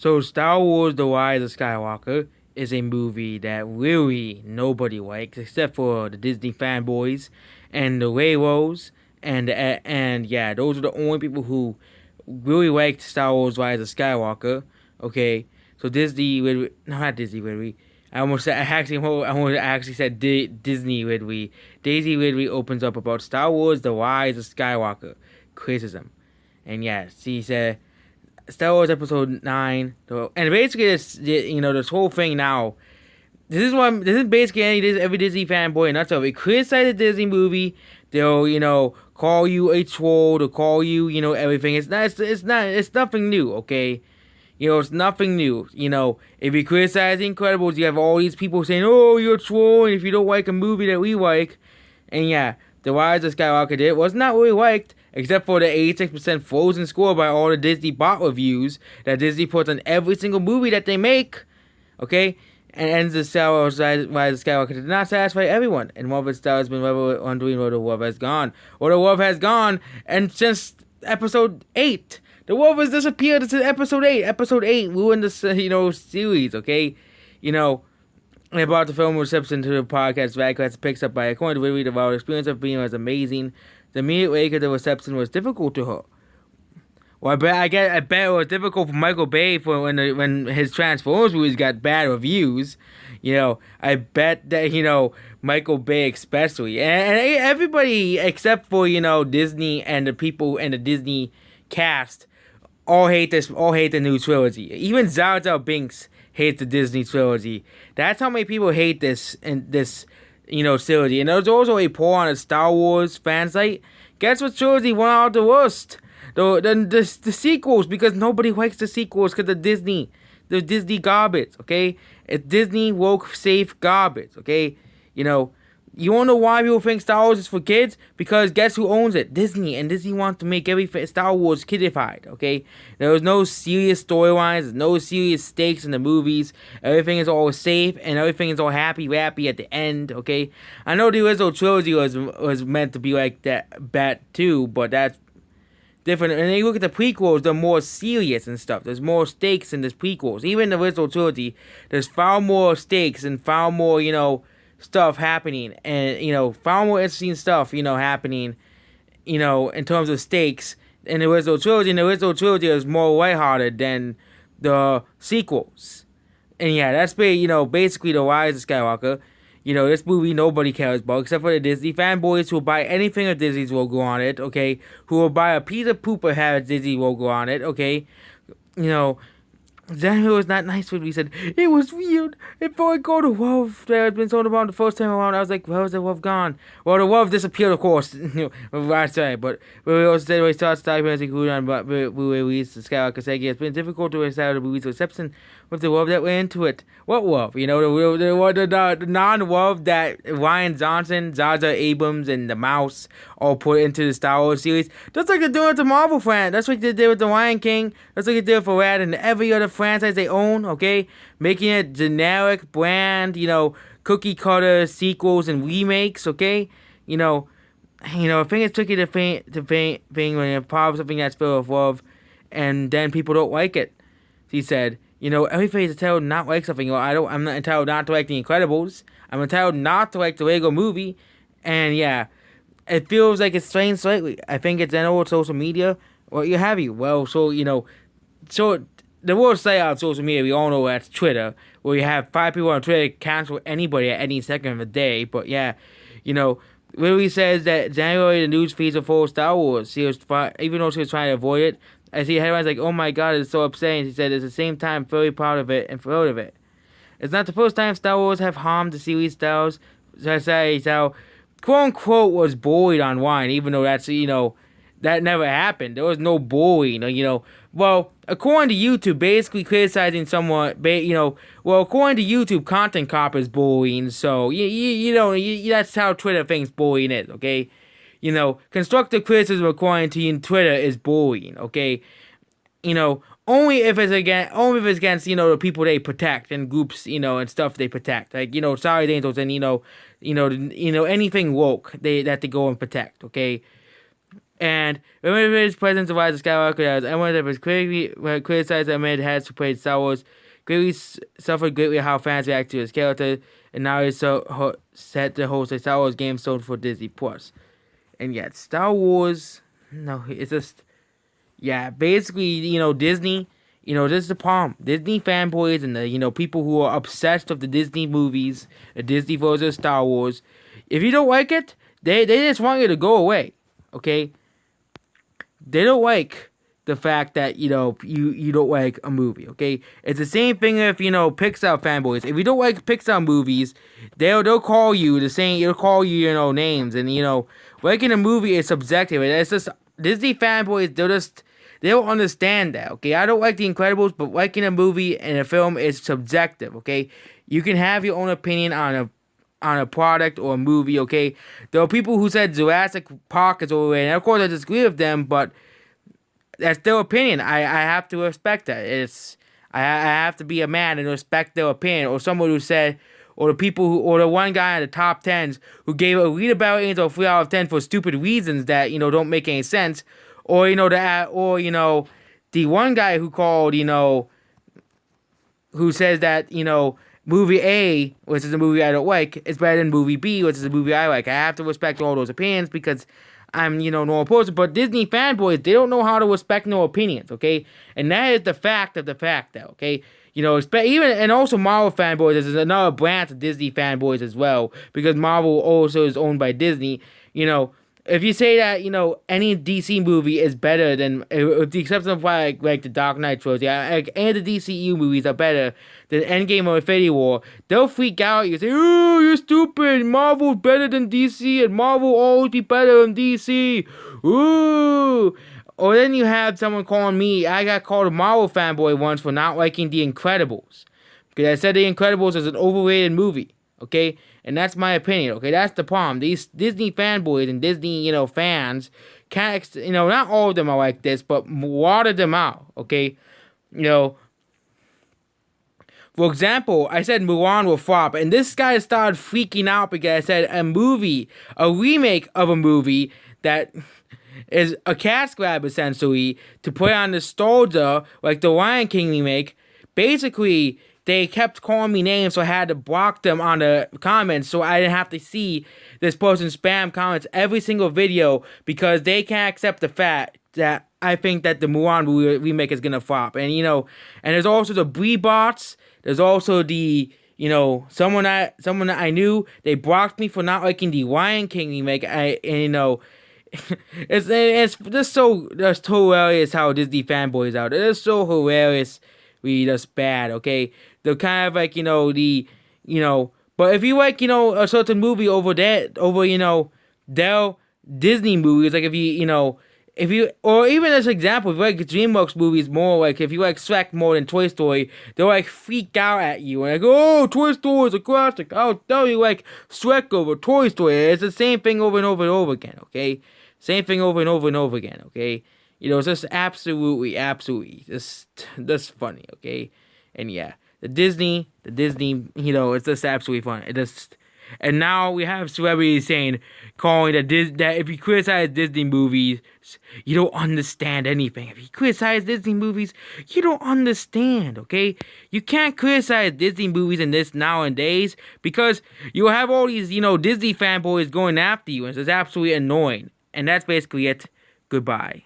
So, Star Wars: The Rise of Skywalker is a movie that really nobody likes except for the Disney fanboys and the Railroads, and yeah, those are the only people who really liked Star Wars: Rise of Skywalker. Okay, so Disney, no, not Disney Ridley. I almost actually said Disney Ridley. Daisy Ridley opens up about Star Wars: The Rise of Skywalker criticism, and yeah, she said Star Wars Episode 9, and basically this whole thing now. This is basically every Disney fanboy nuts over. They criticize a Disney movie, they'll call you a troll, they'll call you everything. It's nothing new, okay. It's nothing new. If you criticize The Incredibles, you have all these people saying, "Oh, you're a troll," and if you don't like a movie that we like, and yeah, The Rise of Skywalker did was not really liked, except for the 86% frozen score by all the Disney bot reviews that Disney puts on every single movie that they make. Okay? And ends the Star Wars Rise of Skywalker did not satisfy everyone, and one of its stars has been wondering where the love has gone. Or the love has gone, and since Episode 8, the love has disappeared since Episode 8. Episode 8 ruined this, series, okay? About the film reception to the podcast, Radcliffe picks up by according to Ridley, the experience of being was amazing. The immediate wake of the reception was difficult to her. Well, I bet it was difficult for Michael Bay when his Transformers movies got bad reviews. I bet that Michael Bay especially, and everybody except for Disney and the people and the Disney cast all hate the new trilogy. Even Jar Jar Binks hates the Disney trilogy. That's how many people hate this trilogy. And there's also a poll on a Star Wars fan site. Guess what trilogy won out the worst? The sequels, because nobody likes the sequels because the Disney garbage. Okay, it's Disney woke safe garbage. Okay, you wanna know why people think Star Wars is for kids? Because guess who owns it? Disney. And Disney wants to make every Star Wars kidified, okay? There was no serious storylines, no serious stakes in the movies. Everything is all safe, and everything is all happy-rappy at the end, okay? I know the original trilogy was meant to be like that too, but that's different. And then you look at the prequels, they're more serious and stuff. There's more stakes in the prequels. Even the original trilogy, there's far more stakes and far more, stuff happening, and far more interesting stuff happening in terms of stakes in the original trilogy. And the original trilogy is more lighthearted than the sequels, and yeah, that's basically The Rise of Skywalker. This movie nobody cares about except for the Disney fanboys who will buy anything with Disney's logo on it, okay, who will buy a piece of poop that has Disney logo on it, okay. Daniel was not nice when we said it was weird. If I go to Wolf that had been told about the first time around, I was like, where's the Wolf gone? Well, the Wolf disappeared, of course, last time, but we also said we started documents including on Blu-ray release. The Skywalker saga. It's been difficult to establish the movie's reception with the Wolf that went into it. What Wolf? The non-Wolf that Ryan Johnson, Jar Jar Abrams, and the Mouse all put into the Star Wars series. That's like they're doing with the Marvel fan. That's what they did with the Lion King. That's what they did for Rad and every other franchise they own, okay? Making it generic brand, cookie cutter sequels and remakes, okay? I think it's tricky to think when you have something that's filled with love and then people don't like it. He said, everybody's entitled not to like something. I'm not entitled not to like The Incredibles. I'm entitled not to like the Lego movie. And yeah, it feels like it's strained slightly. I think it's in all social media. Well, you have you. Well, so the worst site on social media, we all know that's Twitter, where you have 5 people on Twitter cancel anybody at any second of the day. But yeah, Lily says that January the news feeds are full of Star Wars. Even though she was trying to avoid it, I see headlines like, "Oh my God, it's so upsetting." She said, "At the same time, very proud of it and thrilled of it. It's not the first time Star Wars have harmed the series styles. So, quote unquote, was bullied online, even though that's that never happened. There was no bullying, Well, according to YouTube, basically criticizing someone, according to YouTube, content cop is bullying. So that's how Twitter thinks bullying is, okay? Constructive criticism according to Twitter is bullying, okay? Only if it's against the people they protect and groups and stuff they protect, like Sorry Angels and anything woke that they go and protect, okay? And remember his presence of Rise of Skywalker as everyone that was clearly criticized that man has played Star Wars greatly suffered greatly how fans react to his character, and now he's set to host a Star Wars game sold for Disney Plus. And yet, Star Wars, no, it's just, yeah, basically, Disney, this is the problem. Disney fanboys and the, people who are obsessed with the Disney movies, the Disney version of Star Wars, if you don't like it, they just want you to go away, okay? They don't like the fact that, you don't like a movie, okay? It's the same thing if, Pixar fanboys. If you don't like Pixar movies, they'll call you names. And, liking a movie is subjective. It's just, Disney fanboys, they don't understand that, okay? I don't like The Incredibles, but liking a movie and a film is subjective, okay? You can have your own opinion on a product or a movie, okay? There are people who said Jurassic Park is overrated, and of course I disagree with them, but that's their opinion. I have to respect that. I have to be a man and respect their opinion. Or someone who said, or the one guy in the top 10s who gave a readable rating of 3 out of 10 for stupid reasons that, don't make any sense. Or, the one guy who called, who says that, movie A, which is a movie I don't like, is better than movie B, which is a movie I like. I have to respect all those opinions because I'm, normal person. But Disney fanboys, they don't know how to respect no opinions, okay? And that is the fact of the fact, though, okay? And also Marvel fanboys, there's another branch of Disney fanboys as well, because Marvel also is owned by Disney, If you say that, any DC movie is better than, with the exception of like the Dark Knight trilogy, like any of the DCU movies are better than Endgame or Infinity War, they'll freak out. You say, "Oh, you're stupid. Marvel's better than DC, and Marvel will always be better than DC." Ooh. Or then you have someone calling me. I got called a Marvel fanboy once for not liking The Incredibles, because I said The Incredibles is an overrated movie. Okay, and that's my opinion. Okay, that's the problem. These Disney fanboys and Disney, fans can't, not all of them are like this, but a lot of them are. Okay, for example, I said Mulan will flop, and this guy started freaking out because I said a remake of a movie that is a cash grab essentially to put on nostalgia, like the Lion King remake. Basically, they kept calling me names, so I had to block them on the comments so I didn't have to see this person's spam comments every single video, because they can't accept the fact that I think that the Mulan remake is gonna flop. And and there's also the Bree bots. There's also the someone that I knew, they blocked me for not liking the Lion King remake. It's just just hilarious how Disney fanboys out. It's so hilarious. Really just bad, okay? They're kind of like, but if you like, a certain movie over their Disney movies, like or even as an example, if you like DreamWorks movies more, like if you like Shrek more than Toy Story, they'll like freak out at you and like, "Oh, Toy Story is a classic. I'll tell you like Shrek over Toy Story." It's the same thing over and over and over again, okay? Same thing over and over and over again, okay? It's just absolutely, just funny, okay? And yeah, the Disney, it's just absolutely funny. And now we have celebrities calling that if you criticize Disney movies, you don't understand anything. If you criticize Disney movies, you don't understand, okay? You can't criticize Disney movies in this nowadays, because you'll have all these, Disney fanboys going after you, and it's absolutely annoying. And that's basically it. Goodbye.